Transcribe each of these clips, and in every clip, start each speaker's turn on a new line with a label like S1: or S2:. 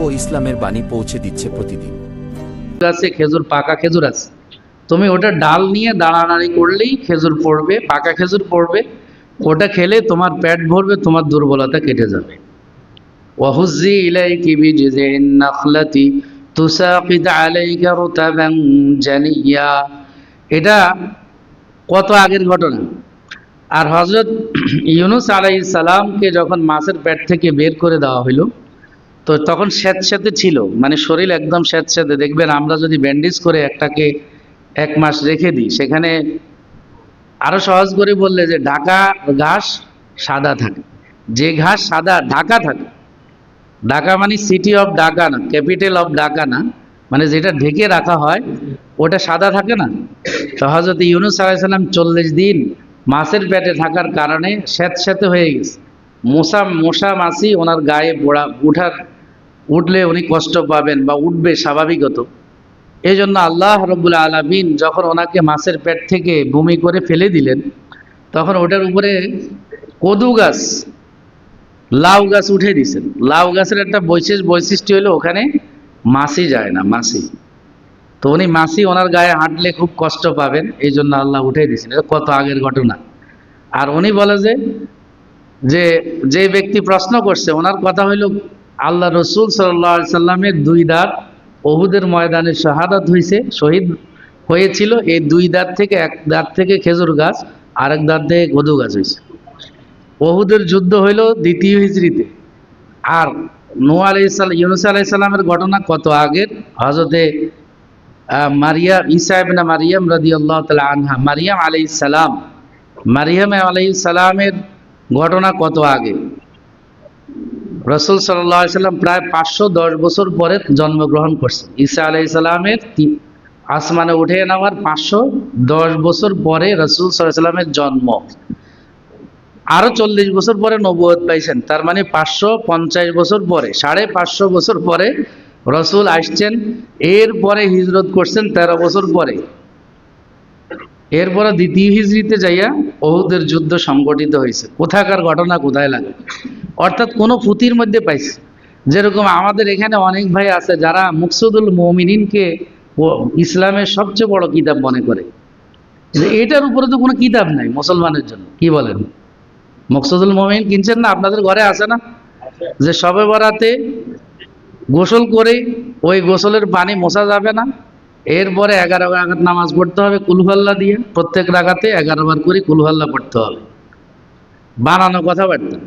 S1: ও ইসলামের বাণী পৌঁছে দিচ্ছে প্রতিদিন।
S2: গাছে খেজুর, পাকা খেজুর আছে, তুমি ওটা ডাল নিয়ে দাঁড়ানাড়ি করলেই খেজুর পড়বে, পাকা খেজুর পড়বে, ওটা খেলে তোমার পেট ভরবে, তোমার দুর্বলতা কেটে যাবে। ওয়াহুজ্জি ইলাইকি বিজিজিন নাখলাতি তুসাকিত আলাইকা রুতাবান জানিয়া। এটা কত আগের ঘটনা। আর হযরত ইউনূস আলাইহিস সালামকে যখন মাছের পেট থেকে বের করে দেওয়া হলো, তো তখন স্যাঁতস্যাঁতে ছিল, মানে শরীর একদম স্যাঁতস্যাঁতে। দেখবেন আমরা যদি ব্যান্ডেজ করে একটাকে 1 মাস রেখে দিই, সেখানে আরো সহজ করে বললে যে ঢাকা ঘাস সাদা থাকে, যে ঘাস সাদা ঢাকা থাকে, ঢাকা মানে সিটি অফ ঢাকা না, ক্যাপিটাল অফ ঢাকা না, মানে যেটা ঢেকে রাখা হয় ওটা সাদা থাকে না। তো হযরত ইউনূস আলাইহিস সালাম 40 দিন মাছের পেটে থাকার কারণে স্যাঁতস্যাঁতে হয়ে গেছে। মশা মাছি ওনার গায়ে উঠলে উনি কষ্ট পাবেন বা উঠবে স্বাভাবিকত। এই জন্য আল্লাহ রাব্বুল আলামিন যখন ওনাকে মাছের পেট থেকে বমি করে ফেলে দিলেন, তখন ওটার উপরে কদু গাছ, লাউ গাছ উঠে দিয়েছেন। লাউ গাছের একটা বৈশিষ্ট্য হলো ওখানে মাছি যায় না, মাছি। তো উনি মাছি ওনার গায়ে হাঁটলে খুব কষ্ট পাবেন, এই জন্য আল্লাহ উঠে দিয়েছেন। এটা কত আগের ঘটনা। আর উনি বলে যে ব্যক্তি প্রশ্ন করছে, ওনার কথা হইল আল্লাহ রসুল সাল্লাল্লাহু আলাইহি সাল্লামের 2 দাঁত উহুদের ময়দানে শাহাদাত হয়েছে, শহীদ হয়েছিল। এই 2 দাঁত থেকে, এক দাঁত থেকে খেজুর গাছ, আরেক দাঁত থেকে কদু গাছ হয়েছে। উহুদের যুদ্ধ হইল 2য় হিজরিতে। আর ইউনূস আলাইহিস সালামের ঘটনা কত আগের। হযরতে ঈসা ইবনে মারিয়াম রাদিয়াল্লাহু তাআলা আনহা, মারিয়াম আলাইহিস সালামের ঘটনা কত আগে। রাসূল সাল্লাল্লাহু আলাইহি সাল্লাম প্রায় 510 বছর পরে জন্মগ্রহণ করছেন। ঈসা আলাইহিস সালামের আসমানে উঠে নেওয়ার 510 বছর পরে রাসূল সাল্লাল্লাহু আলাইহি সাল্লামের জন্ম। আরো 40 বছর পরে নবুয়ত পাইছেন, তার মানে 550 বছর পরে, 550 বছর পরে রাসূল আসছেন। এরপরে হিজরত করছেন 13 বছর পরে। এরপরে 2য় হিজরিতে যাইয়া উহুদের যুদ্ধ সংগঠিত হয়েছে। কোথাকার ঘটনা কোথায় লাগে, অর্থাৎ কোনো পুঁথির মধ্যে পাইছে। যেরকম আমাদের এখানে অনেক ভাই আছে যারা মুকসুদুল মুমিনিনকে ইসলামের সবচেয়ে বড় কিতাব মনে করে, এটার উপরে তো কোনো কিতাব নাই মুসলমানের জন্য। কি বলেন? মুকসুদুল মুমিনিন কিনছেন না? আপনাদের ঘরে আছে না? যে শবে বরাতে গোসল করে ওই গোসলের পানি মোছা যাবে না, এরপরে 11 রাকাত নামাজ পড়তে হবে কুলহুয়াল্লাহ দিয়ে, প্রত্যেক রাকাতে 11 বার করে কুলহুয়াল্লাহ পড়তে হবে। বানানো কথাবার্তা।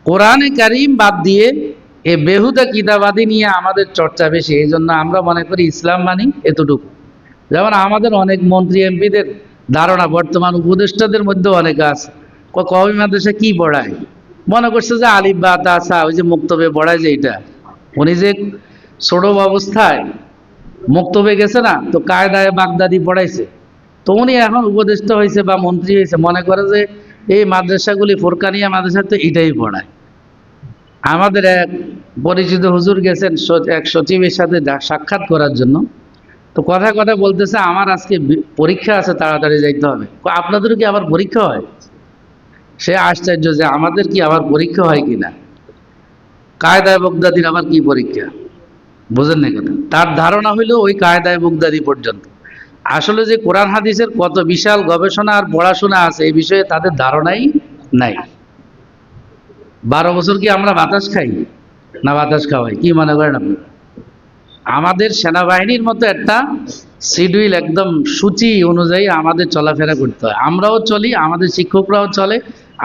S2: কোরআনে কারীম বাদ দিয়ে এ বেহুদা কিতাবাদি নিয়ে আমাদের চর্চা বেশি। এই জন্য আমরা মনে করি ইসলাম মানি এতটুকু। যেমন আমাদের অনেক মন্ত্রী এমপিদের ধারণা, বর্তমান উপদেষ্টাদের মধ্যে অনেকে আছে, কওমি মাদ্রাসা কি পড়ায়, মনে করছে যে আলিফ বা তা সা, ওই যে মুক্তবে পড়ায় যে এটা। উনি যে ছোট অবস্থায় মুক্তবে গেছে না, তো কায়দায়ে বাগদাদি পড়াইছে, তো উনি এখন উপদেষ্টা হয়েছে বা মন্ত্রী হয়েছে, মনে করে যে এই মাদ্রাসাগুলি ফোরকানিয়া মাদ্রাসা তো এটাই পড়ায়। আমাদের এক পরিচিত হুজুর গেছেন এক সচিবের সাথে সাক্ষাৎ করার জন্য, তো কথা বলতেছে আমার আজকে পরীক্ষা আছে, তাড়াতাড়ি যাইতে হবে। আপনাদেরও কি আবার পরীক্ষা হয়? সে আশ্চর্য যে আমাদের কি আবার পরীক্ষা হয় কিনা, কায়দায়ে বাগদাদির আবার কি পরীক্ষা, বুঝেন না কথা। তার ধারণা হইল ওই কায়দায়ে বাগদাদি পর্যন্ত। আসলে যে কোরআন হাদিসের কত বিশাল গবেষণা আর পড়াশোনা আছে এই বিষয়ে তাদের ধারণাই নাই। 12 বছর কি আমরা বাতাস খাই না বাতাস খাওয়াই? কি মনে করেন আপনি? আমাদের সেনাবাহিনীর মতো একটা শিডিউল, একদম সূচি অনুযায়ী আমাদের চলাফেরা করতে হয়। আমরাও চলি, আমাদের শিক্ষকরাও চলে,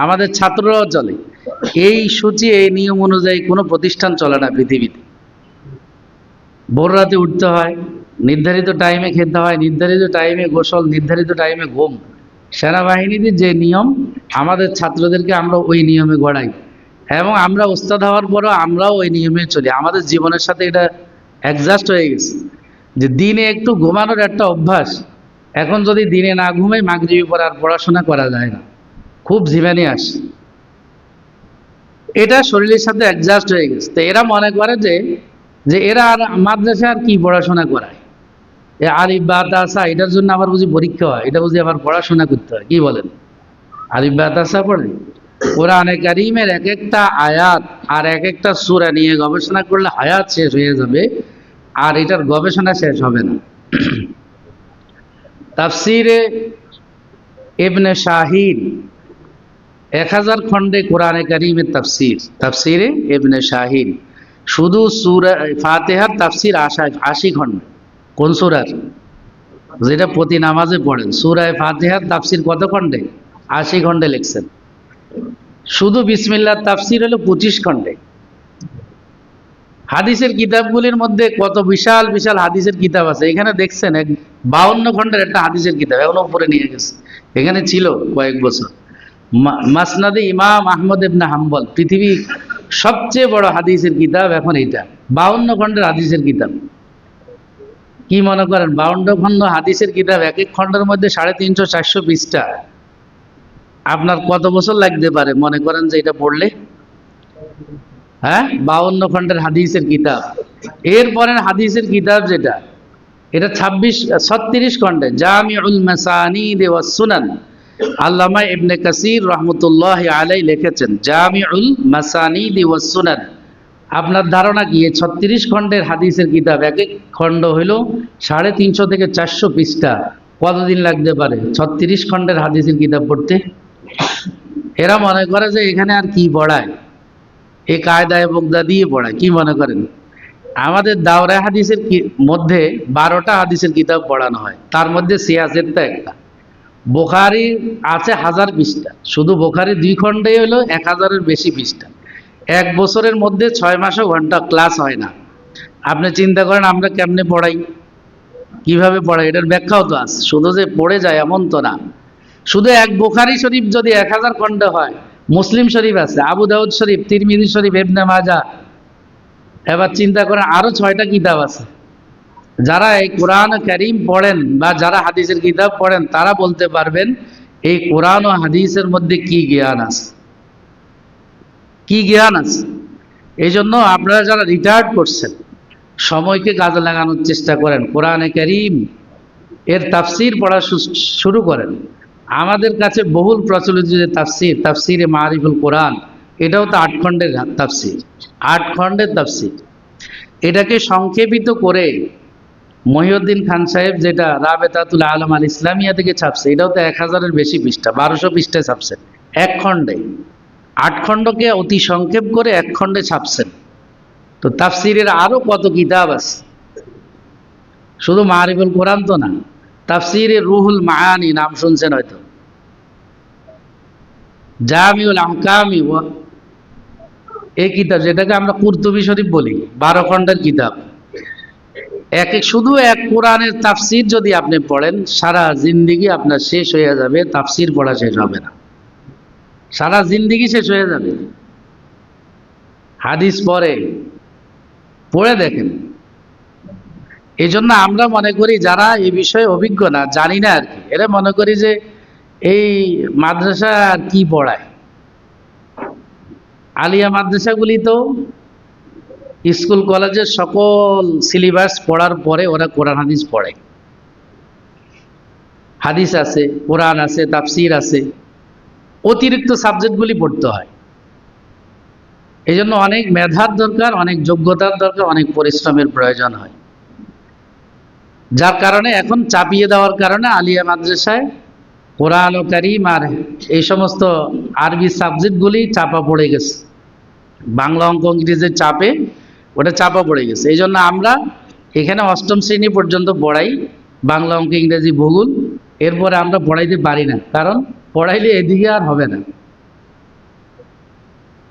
S2: আমাদের ছাত্ররাও চলে। এই সূচি, এই নিয়ম অনুযায়ী কোনো প্রতিষ্ঠান চলে না পৃথিবীতে। ভোর রাতে উঠতে হয়, নির্ধারিত টাইমে খেতে হয়, নির্ধারিত টাইমে গোসল, নির্ধারিত টাইমে ঘুম। সেনাবাহিনীতে যে নিয়ম, আমাদের ছাত্রদেরকে আমরা ওই নিয়মে গড়াই, এবং আমরা ওস্তাদ হওয়ার পরও আমরাও ওই নিয়মে চলি। আমাদের জীবনের সাথে এটা অ্যাডজাস্ট হয়ে গেছে যে দিনে একটু ঘুমানোর একটা অভ্যাস। এখন যদি দিনে না ঘুমাই, মাগরিবের পর আর পড়াশোনা করা যায় না, খুব ঝিমানি আসে। এটা শরীরের সাথে অ্যাডজাস্ট হয়ে গেছে। তো এরা মনে করে যে এরা আর মাদ্রাসা আর কি পড়াশোনা করায়, এ আলিফ বা তা সা, এটার জন্য আবার বুঝি পরীক্ষা হয়, এটা বুঝি আবার পড়াশোনা করতে হয়। কি বলেন? আলিফ বা তা সা পড়ে কোরআনে কারিমের এক একটা আয়াত আর এক একটা সূরা নিয়ে গবেষণা করলে হায়াত শেষ হয়ে যাবে, আর এটার গবেষণা শেষ হবে না। তাফসিরে ইবনে শাহিন 1000 খণ্ডে কোরআনে কারিমের তাফসির, তাফসিরে ইবনে শাহিন। শুধু সূরা ফাতিহার তাফসির 80 খণ্ড। কোন সূরার? যেটা প্রতি নামাজে পড়েন, সূরা ফাতিহার তাফসির কত খণ্ডে? 80 খণ্ডে লিখছেন। শুধু বিসমিল্লাহর তাফসির হলো 25 খণ্ডে। হাদিসের কিতাবগুলির মধ্যে কত বিশাল বিশাল হাদিসের কিতাব আছে। এখানে দেখছেন 52 খণ্ডের একটা হাদিসের কিতাব, এখন উপরে নিয়ে গেছে। এখানে ছিল কয়েক বছর মাসনাদে ইমাম আহমদ ইবনে হাম্বল, পৃথিবীর সবচেয়ে বড় হাদিসের কিতাব এখন এটা, 52 খণ্ডের হাদিসের কিতাব। কি মনে করেন 52 খণ্ড হাদিসের কিতাব, এক এক খণ্ডের মধ্যে 350-400 পৃষ্ঠা, আপনার কত বছর লাগতে পারে মনে করেন যে এটা পড়লে? হ্যাঁ, 52 খণ্ডের হাদিসের কিতাব। এরপরের হাদিসের কিতাব যেটা, এটা 36 খণ্ডে, জামিউল মাসানিদ ওয়াস সুনান। আল্লামা ইবনে কাসির রাহমাতুল্লাহি আলাইহি লিখেছেন জামিউল মাসানিদ ওয়াস সুনান। আপনার ধারণা কি এই 36 খণ্ডের হাদিসের কিতাব, এক এক খণ্ড হইল 350 থেকে 400 পৃষ্ঠা, কতদিন লাগতে পারে 36 খণ্ডের হাদিসের কিতাব পড়তে? এরা মনে করে যে এখানে আর কি পড়ায়, এই কায়দায় বগদা দিয়ে পড়ায়। কি মনে করেন? আমাদের দাওরা হাদিসের মধ্যে 12টা হাদিসের কিতাব পড়ানো হয়, তার মধ্যে সিয়াসেরটা একটা। বুখারী আছে 1000 পৃষ্ঠা, শুধু বুখারী 2 খণ্ডে হলো 1000-এর বেশি পৃষ্ঠা। এক বছরের মধ্যে 6 মাসও ঘন্টা ক্লাস হয় না। আপনি চিন্তা করেন আমরা কেমনে পড়াই, কিভাবে পড়াই, এটার ব্যাখ্যাও তো আছে। শুধু যে পড়ে যায় এমন তো না। শুধু এক বুখারী শরীফ যদি 1000 খণ্ডে হয়, মুসলিম শরীফ আছে, আবু দাউদ শরীফ, তিরমিজি শরীফ, ইবনে মাজাহ, এবার চিন্তা করেন আরো 6টা কিতাব আছে। যারা এই কোরআন কারীম পড়েন বা যারা হাদিসের কিতাব পড়েন, তারা বলতে পারবেন এই কোরআন ও হাদিসের মধ্যে কি জ্ঞান আছে, কি জ্ঞান আছে। এই জন্য আপনারা যারা রিটায়ার্ড করছেন, সময়কে কাজে লাগানোর চেষ্টা করেন, কোরআনে কারীম এর তাফসির পড়া শুরু করেন। আমাদের কাছে বহুল প্রচলিত যে তাফসির, তাফসিরে মারিফুল কোরআন, এটাও তো 8 খণ্ডের তাফসির, 8 খণ্ডের তাফসির। এটাকে সংক্ষেপিত করে মহিউদ্দিন খান সাহেব যেটা রাবেতাতুল আলম আল ইসলামিয়া থেকে ছাপছে, এটাও তো 1000-এর বেশি পৃষ্ঠা, 1200 পৃষ্ঠায় ছাপছেন এক খণ্ডে। 8 খণ্ডকে অতি সংক্ষেপ করে 1 খণ্ডে ছাপছেন। তো তাফসিরের আরো কত কিতাব আছে, শুধু মারিফুল কোরআন তো না। তাফসিরে রুহুল মাআনি নাম শুনছেন হয়তো, জামিউল আহকামি এই কিতাব, যেটাকে আমরা কুরতুবী শরীফ বলি, 12 খণ্ডের কিতাব। শুধু এক কোরআনের তাফসির যদি আপনি পড়েন, সারা জিন্দেগি আপনার শেষ হয়ে যাবে, তাফসির পড়া শেষ হবে না, সারা জিন্দেগি শেষ হয়ে যাবে। হাদিস পড়ে দেখেন। এই জন্য আমরা মনে করি যারা এই বিষয়ে অভিজ্ঞ না, জানি না আর কি, এরা মনে করি যে এই মাদ্রাসা আর কি পড়ায়। আলিয়া মাদ্রাসাগুলি তো স্কুল কলেজের সকল সিলেবাস পড়ার পরে ওরা কোরআন হাদিস পড়ে। হাদিস আছে, কোরআন আছে, তাফসির আছে, অতিরিক্ত সাবজেক্টগুলি পড়তে হয়। এই জন্য অনেক মেধার দরকার, অনেক যোগ্যতার দরকার, অনেক পরিশ্রমের প্রয়োজন হয়। যার কারণে এখন চাপিয়ে দেওয়ার কারণে আলিয়া মাদ্রাসায় কোরআন ও কারীম আর এই সমস্ত আরবি সাবজেক্টগুলি চাপা পড়ে গেছে। বাংলা, অঙ্ক, ইংরেজির চাপে ওটা চাপা পড়ে গেছে। এই জন্য আমরা এখানে 8ম শ্রেণী পর্যন্ত পড়াই, বাংলা, অঙ্ক, ইংরেজি, ভূগোল। এরপরে আমরা পড়াইতে পারি না, কারণ পড়াইলে এদিকে আর হবে না।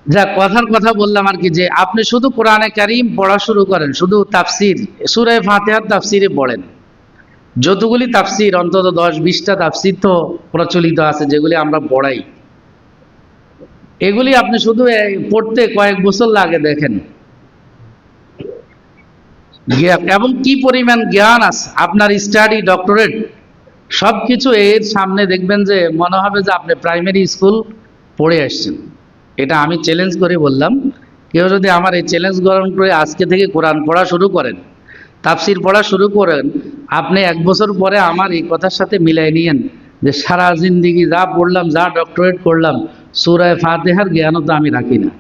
S2: যা কথার কথা বললাম আর কি, যে আপনি শুধু কোরআনে কারীম পড়া শুরু করেন, শুধু তাফসির সূরা ফাতিহার তাফসিরে পড়েন। যতগুলি তাফসির, অন্তত 10-20টা তাফসির তো প্রচলিত আছে যেগুলি আমরা পড়াই, এগুলি আপনি শুধু পড়তে কয়েক বছর লাগে দেখেন, এবং কি পরিমাণ জ্ঞান আছে আপনার, স্টাডি, ডক্টরেট, সবকিছু এর সামনে দেখবেন যে মনে হবে যে আপনি প্রাইমারি স্কুল পড়ে আসছেন। এটা আমি চ্যালেঞ্জ করে বললাম, কেউ যদি আমার এই চ্যালেঞ্জ গ্রহণ করে আজকে থেকে কোরআন পড়া শুরু করেন, তাফসির পড়া শুরু করেন, আপনি 1 বছর পরে আমার এই কথার সাথে মিলাই নিয়েন যে সারা জিন্দেগি যা পড়লাম, যা ডক্টরেট করলাম, সূরা ফাতিহার জ্ঞানও তো আমি রাখি না,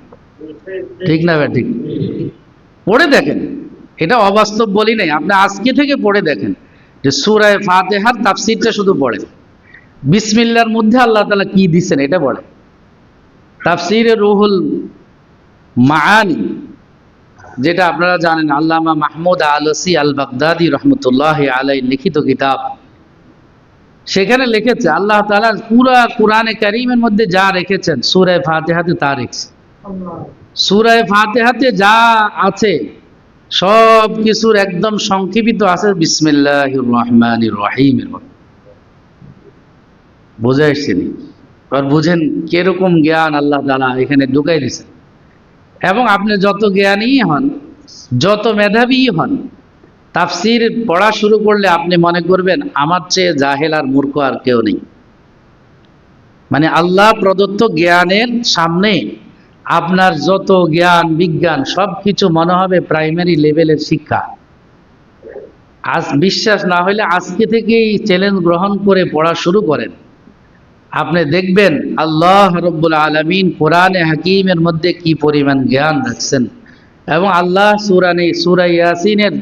S2: ঠিক না ঠিক? পড়ে দেখেন, এটা অবাস্তব বলি নাই, আপনি আজকে থেকে পড়ে দেখেন যে সূরা ফাতিহার তাফসীরটা শুধু পড়েন, বিসমিল্লাহর মধ্যে আল্লাহ তাআলা কি দিচ্ছেন এটা পড়েন। তাফসীরে রুহুল মাআনি, যেটা আপনারা জানেন আল্লামা মাহমুদ আলসি আল বাগদাদি রহমতুল্লাহ আলাইহি লিখিত কিতাব, সেখানে লিখেছে আল্লাহ তাআলা পুরা কোরআনে কারীমের মধ্যে যা রেখেছেন সূরা ফাতিহাতে তা রেখেছে। সূরা ফাতিহাতে যা আছে সব কিছুর একদম সংক্ষিপ্ত আছে বিসমিল্লাহির রহমানির রহিম। বুঝে আসছেনি? আর বুঝেন কিরকম জ্ঞান আল্লাহ তাআলা এখানে ঢুকাই দিয়েছেন। এবং আপনি যত জ্ঞানী হন, যত মেধাবী হন, তাফসীর পড়া শুরু করলে আপনি মনে করবেন আমার চেয়ে জাহেল আর মূর্খ আর কেউ নেই। মানে আল্লাহ প্রদত্ত জ্ঞানের সামনে আপনার যত জ্ঞান বিজ্ঞান সবকিছু মনে হবে প্রাইমারি লেভেলের শিক্ষা। আজ বিশ্বাস না হলে আজকে থেকেই চ্যালেঞ্জ গ্রহণ করে পড়া শুরু করেন, আপনি দেখবেন আল্লাহ রাব্বুল আলামিন কোরআনে হাকিমের মধ্যে কি পরিমাণ জ্ঞান রাখছেন। এবং আল্লাহ সূরা ইয়াসিনের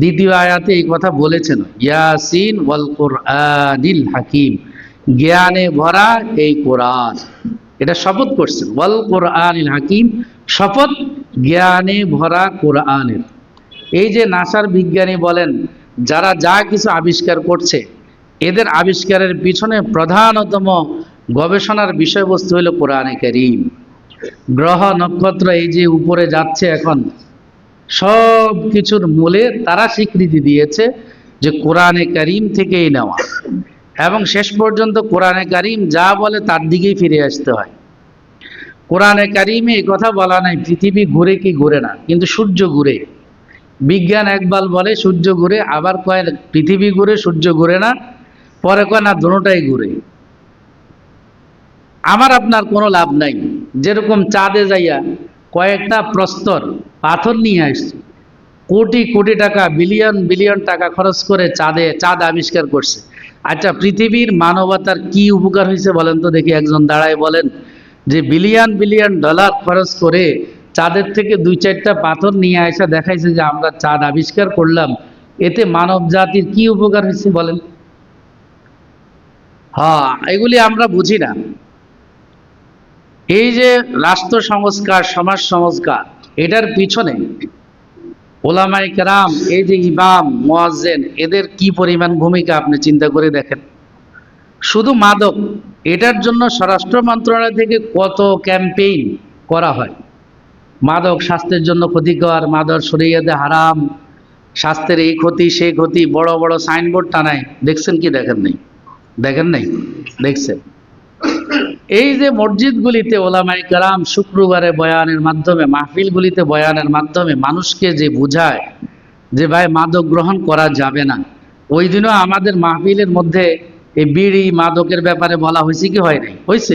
S2: দ্বিতীয় আয়াতে এই কথা বলেছেন, ইয়াসিন ওয়াল কুরআনিল হাকিম, জ্ঞানে ভরা এই কোরআন, এটা শপথ করছেন ওয়াল কুরআনিল হাকিম, শপথ জ্ঞানে ভরা কোরআনের। এই যে নাসার বিজ্ঞানী বলেন, যারা যা কিছু আবিষ্কার করছে, এদের আবিষ্কারের পিছনে প্রধানতম গবেষণার বিষয়বস্তু হলো কোরআনে কারীম। গ্রহ নক্ষত্র এই যে উপরে যাচ্ছে এখন, সব কিছুর মূলে তারা স্বীকৃতি দিয়েছে যে কোরআনে কারীম থেকেই নেওয়া। এবং শেষ পর্যন্ত কোরআনে কারীম যা বলে তার দিকেই ফিরে আসতে হয়। কোরআনে কারীমে এই কথা বলা নাই পৃথিবী ঘুরে কি ঘুরে না, কিন্তু সূর্য ঘুরে। বিজ্ঞান একবার বলে সূর্য ঘুরে, আবার কয় পৃথিবী ঘুরে সূর্য ঘুরে না, পরে কয় না দুটোটাই ঘুরে। আমার আপনার কোনো লাভ নাই। যেরকম চাঁদে যাইয়া কয়েকটা প্রস্তর পাথর নিয়ে আসছে, কোটি কোটি টাকা বিলিয়ন বিলিয়ন টাকা খরচ করে চাঁদ আবিষ্কার করছে। আচ্ছা, পৃথিবীর মানবতার কি উপকার হয়েছে বলেন তো দেখি, একজন দাঁড়ায় বলেন যে বিলিয়ন বিলিয়ন ডলার খরচ করে চাঁদের থেকে দুই চারটা পাথর নিয়ে আসা দেখাইছে যে আমরা চাঁদ আবিষ্কার করলাম, এতে মানব জাতির কি উপকার হয়েছে বলেন? হ্যাঁ, এগুলি আমরা বুঝি না। এই যে রাষ্ট্র সংস্কার, সমাজ সংস্কার, এটার পিছনে ওলামায়ে কেরাম, এই যে ইমাম মুয়াজ্জিন, এদের কি পরিমাণ ভূমিকা আপনি চিন্তা করে দেখেন। শুধু মাদক, এটার জন্য স্বরাষ্ট্র মন্ত্রণালয় থেকে কত ক্যাম্পেইন করা হয়। মাদক স্বাস্থ্যের জন্য ক্ষতিকর, মাদক শরীয়তে হারাম, স্বাস্থ্যের এই ক্ষতি সেই ক্ষতি, বড় বড় সাইনবোর্ড টানায়। দেখছেন কি দেখেন নাই? দেখেন নাই? দেখছেন। এই যে মসজিদগুলিতে ওলামায়ে কেরাম শুক্রবারে বয়ানের মাধ্যমে, মাহফিলগুলিতে বয়ানের মাধ্যমে মানুষকে যে বুঝায় যে ভাই মাদক গ্রহণ করা যাবে না, ওই দিনও আমাদের মাহফিলের মধ্যে এই বিড়ি মাদকের ব্যাপারে বলা হয়েছে কি হয় নাই? হয়েছে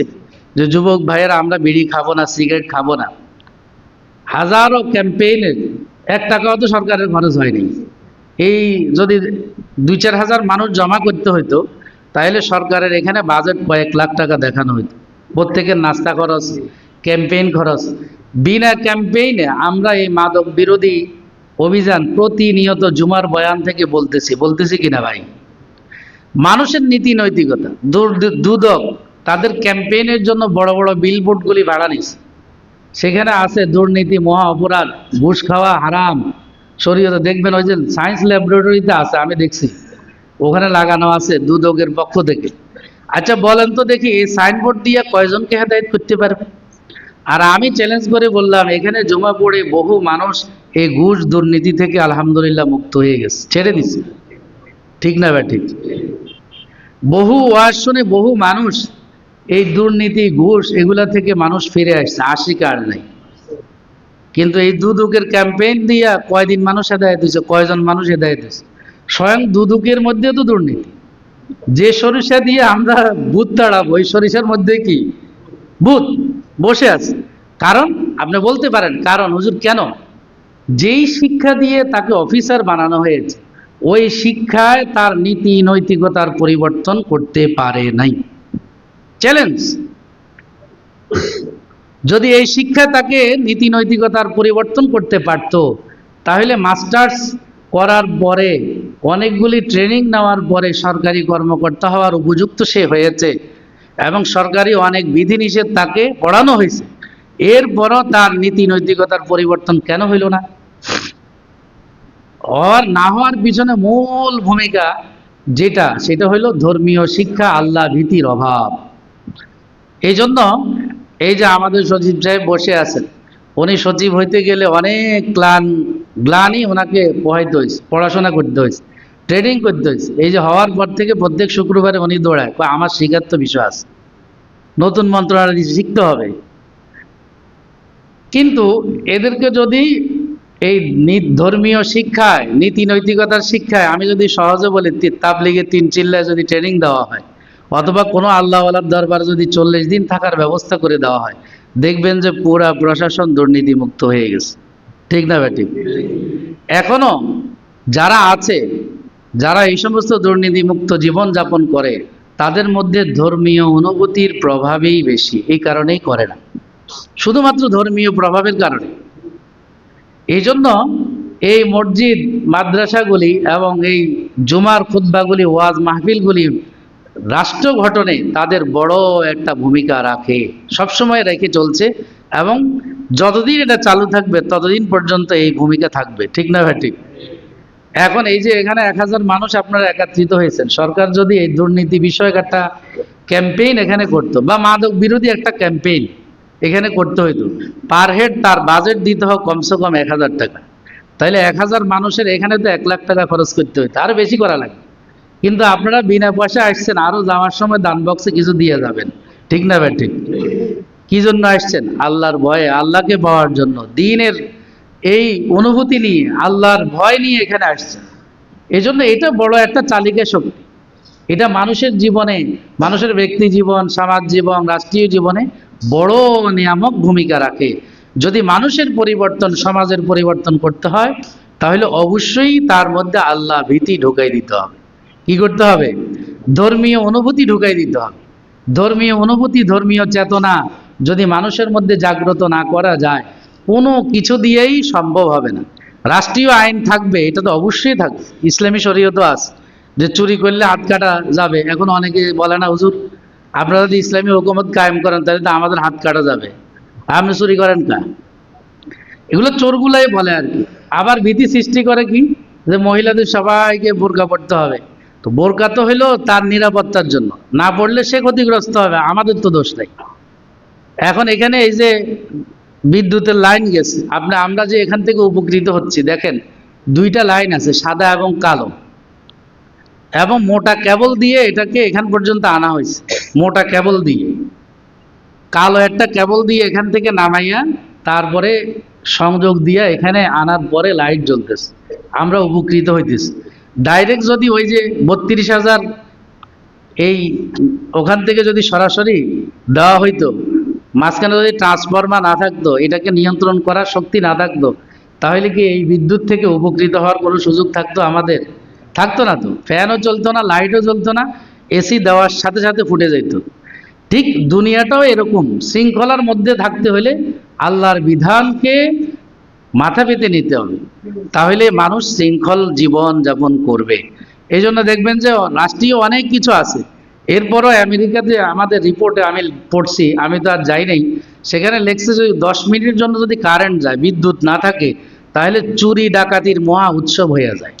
S2: যে যুবক ভাইয়েরা আমরা বিড়ি খাবো না, সিগারেট খাবো না। হাজারো ক্যাম্পেইনের 1 টাকাও তো সরকারের খরচ হয়নি। এই যদি 2-4 হাজার মানুষ জমা করতে হইতো, তাহলে সরকারের এখানে বাজেট কয়েক লাখ টাকা দেখানো হইতো, প্রত্যেকের নাস্তা খরচ, ক্যাম্পেইন খরচ। বিনা ক্যাম্পেইনে আমরা এই মাদক বিরোধী অভিযান প্রতিনিয়ত জুমার বয়ান থেকে বলতেছি কিনা ভাই? মানুষের নীতি নৈতিকতা, দুদক তাদের ক্যাম্পেইনের জন্য বড় বড় বিলবোর্ডগুলি ভাড়া নিছে, সেখানে আছে দুর্নীতি, মহা অপরাধ, ঘুষ খাওয়া হারাম, শরীয়তে দেখবেন ওই যে সায়েন্স ল্যাবরেটরিতে আছে, আমি দেখছি ওখানে লাগানো আছে দুদকের পক্ষ থেকে। আচ্ছা বলেন তো দেখি, এই সাইনবোর্ড দিয়ে কয়জনকে হেদায়েত করতে পারবে? আর আমি চ্যালেঞ্জ করে বললাম, এখানে জমা পড়ে বহু মানুষ এই ঘুষ দুর্নীতি থেকে আলহামদুলিল্লাহ মুক্ত হয়ে গেছে, ছেড়ে দিছে। ঠিক না ভাই? ঠিক। বহু ওয়াজ শুনে বহু মানুষ এই দুর্নীতি ঘুষ এগুলা থেকে মানুষ ফিরে আসছে, আশিকার নাই। কিন্তু এই দুদকের ক্যাম্পেইন দিয়া কয়দিন মানুষ হেদায়েত হয়েছে? কয়জন মানুষ হেদায়েত হয়েছে? স্বয়ং দুদকের মধ্যে তো দুর্নীতি। যে সরিষা দিয়ে আমরা ভূত তাড়াবো, ওই সরিষার মধ্যে কি ভূত বসে আছে? কারণ আপনি বলতে পারেন কারণ, হুজুর কেন? যেই শিক্ষা দিয়ে তাকে অফিসার বানানো হয়েছে, ওই শিক্ষায় তার নীতি নৈতিকতার পরিবর্তন করতে পারে নাই। চ্যালেঞ্জ। যদি এই শিক্ষা তাকে নীতি নৈতিকতার পরিবর্তন করতে পারত, তাহলে মাস্টার্স করার পরে, অনেকগুলি ট্রেনিং নেওয়ার পরে সরকারি কর্মকর্তা হওয়ার উপযুক্ত সে হয়েছে, এবং সরকারি অনেক বিধিনিষেধ তাকে পড়ানো হয়েছে, এরপরও তার নীতি নৈতিকতার পরিবর্তন কেন হইল না? আর না হওয়ার পিছনে মূল ভূমিকা সেটা হইল ধর্মীয় শিক্ষা, আল্লাহ ভীতির অভাব। এই জন্য এই যে আমাদের সচিব সাহেব বসে আছেন, উনি সচিব হইতে গেলে অনেক গ্লানি ওনাকে পোহাইতে হয়েছে, পড়াশোনা করতে হয়েছে, ট্রেনিং করতে হয়েছে। এই যে হওয়ার পর থেকে প্রত্যেক শুক্রবারে উনি দৌড়ায়, আমার শিখার তো বিষয় আছে, নতুন মন্ত্রণালয় শিখতে হবে। কিন্তু এদেরকে যদি এই ধর্মীয় শিক্ষায়, নীতি নৈতিকতার শিক্ষায় আমি যদি সহজে বলি তাবলীগে 3 চিল্লায় যদি ট্রেনিং দেওয়া হয়, অথবা কোনো আল্লাহওয়ালার দরবারে যদি 40 দিন থাকার ব্যবস্থা করে দেওয়া হয়, দেখবেন যে পুরা প্রশাসন দুর্নীতিমুক্ত হয়ে গেছে। ঠিক না ভাই? ঠিক। এখনো যারা আছে, যারা এই সমস্ত দুর্নীতিমুক্ত জীবন যাপন করে, তাদের মধ্যে ধর্মীয় অনুভূতির প্রভাবই বেশি। এই কারণেই করে না, শুধুমাত্র ধর্মীয় প্রভাবের কারণে। এই জন্য এই মসজিদ, মাদ্রাসাগুলি এবং এই জুমার খুতবাগুলি, ওয়াজ মাহফিলগুলি রাষ্ট্র গঠনে তাদের বড় একটা ভূমিকা রাখে, সবসময় রেখে চলছে, এবং যতদিন এটা চালু থাকবে ততদিন পর্যন্ত এই ভূমিকা থাকবে। ঠিক না ভাই? ঠিক। এখন এই যে এখানে 1000 মানুষ আপনারা একত্রিত হয়েছেন, সরকার যদি এই দুর্নীতি বিষয়ক একটা ক্যাম্পেইন এখানে করতো, বা মাদক বিরোধী একটা ক্যাম্পেইন এখানে করতে হইতো, পার হেড তার বাজেট দিতে হয় কমসে কম 1000 টাকা, তাইলে 1000 মানুষের এখানে তো 1 লাখ টাকা খরচ করতে হইতো, আরো বেশি করা লাগে। কিন্তু আপনারা বিনা পয়সা আসছেন, আরো যাওয়ার সময় দান বক্সে কিছু দিয়ে যাবেন। ঠিক না ভাই? ঠিক। কি জন্য আসছেন? আল্লাহর ভয়ে, আল্লাহকে পাওয়ার জন্য, দিনের এই অনুভূতি নিয়ে, আল্লাহর ভয় নিয়ে এখানে আসছেন। এই জন্য এটা বড় একটা চালিকা শক্তি। এটা মানুষের জীবনে, মানুষের ব্যক্তি জীবন, সমাজ জীবন, রাষ্ট্রীয় জীবনে বড় নিয়ামক ভূমিকা রাখে। যদি মানুষের পরিবর্তন, সমাজের পরিবর্তন করতে হয়, তাহলে অবশ্যই তার মধ্যে আল্লাহ ভীতি ঢুকাই দিতে হবে। কি করতে হবে? ধর্মীয় অনুভূতি ঢুকাই দিতে হবে। ধর্মীয় অনুভূতি, ধর্মীয় চেতনা যদি মানুষের মধ্যে জাগ্রত না করা যায়, কোনো কিছু দিয়েই সম্ভব হবে না। রাষ্ট্রীয় আইন থাকবে, এটা তো অবশ্যই থাকবে, ইসলামী শরীয়তও আছে যে চুরি করলে হাত কাটা যাবে। এখন অনেকে বলে না, হুজুর আপনারা যদি ইসলামী হুকুমত কায়েম করেন তাহলে তো আমাদের হাত কাটা যাবে, আপনি চুরি করেন কা? এগুলো চোরগুলাই বলে আর কি। আবার ভীতি সৃষ্টি করে কি, যে মহিলাদের সবাইকে বোরকা পড়তে হবে। তো বোরকা তো হইলো তার নিরাপত্তার জন্য, না পড়লে সে ক্ষতিগ্রস্ত হবে, আমাদের তো দোষ নাই। এখন এখানে এই যে বিদ্যুতের লাইন গেছে, আমরা যে এখান থেকে উপকৃত হচ্ছি, দেখেন 2টা লাইন আছে, সাদা এবং কালো, এবং মোটা কেবল দিয়ে এটাকে এখান পর্যন্ত আনা হয়েছে, মোটা কেবল দিয়ে। কালো একটা কেবল দিয়ে এখান থেকে নামাইয়া তারপরে সংযোগ দিয়ে এখানে আনার পরে লাইট জ্বলতেছে, আমরা উপকৃত হইতেছি। ডাইরেক্ট যদি ওই যে 32,000 এই ওখান থেকে যদি সরাসরি দেওয়া হইতো, মাঝখানে যদি ট্রান্সফরমার না থাকতো, এটাকে নিয়ন্ত্রণ করার শক্তি না থাকতো, তাহলে কি এই বিদ্যুৎ থেকে উপকৃত হওয়ার কোনো সুযোগ থাকতো আমাদের? থাকতো না তো। ফ্যানও চলতো না, লাইটও চলতো না, এসি দেওয়ার সাথে সাথে ফুটে যেত। ঠিক দুনিয়াটাও এরকম, শৃঙ্খলার মধ্যে থাকতে হলে আল্লাহর বিধানকে মাথা পেতে নিতে হবে, তাহলে মানুষ শৃঙ্খল জীবন যাপন করবে। এই জন্য দেখবেন যে রাষ্ট্রীয় অনেক কিছু আছে। এরপরও আমেরিকাতে আমাদের রিপোর্টে আমি পড়ছি, আমি তো আর যাই নাই, সেখানে লেখছে যে 10 মিনিটের জন্য যদি কারেন্ট যায়, বিদ্যুৎ না থাকে, তাহলে চুরি ডাকাতির মহা উৎসব হয়ে যায়।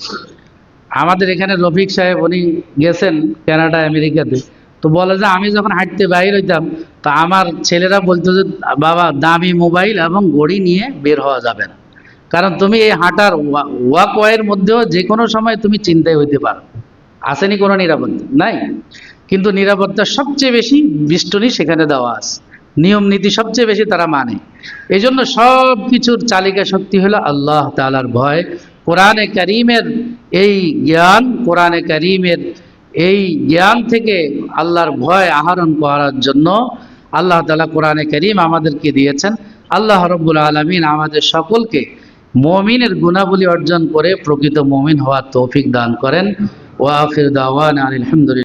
S2: আমাদের এখানে রফিক সাহেব, উনি গেছেন কানাডা, আমেরিকাতে, তো বলে যে আমি যখন হাঁটতে বাইর হইতাম, তো আমার ছেলেরা বলতো যে বাবা দামি মোবাইল এবং ঘড়ি নিয়ে বের হওয়া যাবে না, কারণ তুমি এই হাঁটার ওয়াকওয়ের মধ্যেও যে কোনো সময় তুমি চিন্তায় হইতে পারো। আসেনি কোনো নিরাপত্তা নাই, কিন্তু নিরাপত্তা সবচেয়ে বেশি বিষ্টনী সেখানে দেওয়া আছে, নিয়ম নীতি সবচেয়ে বেশি তারা মানে। এই জন্য সব কিছুর চালিকা শক্তি হলো আল্লাহ তাআলার ভয়। কোরআনে কারীমের এই জ্ঞান, কোরআনে কারীমের এই জ্ঞান থেকে আল্লাহর ভয় আহরণ করার জন্য আল্লাহ তাআলা কোরআনে কারীম আমাদেরকে দিয়েছেন। আল্লাহ রাব্বুল আলামিন আমাদের সকলকে মুমিনের গুণাবলী অর্জন করে প্রকৃত মুমিন হওয়ার তৌফিক দান করেন। ওয়া আখির দাওয়ানা আলহামদুলিল্লাহ।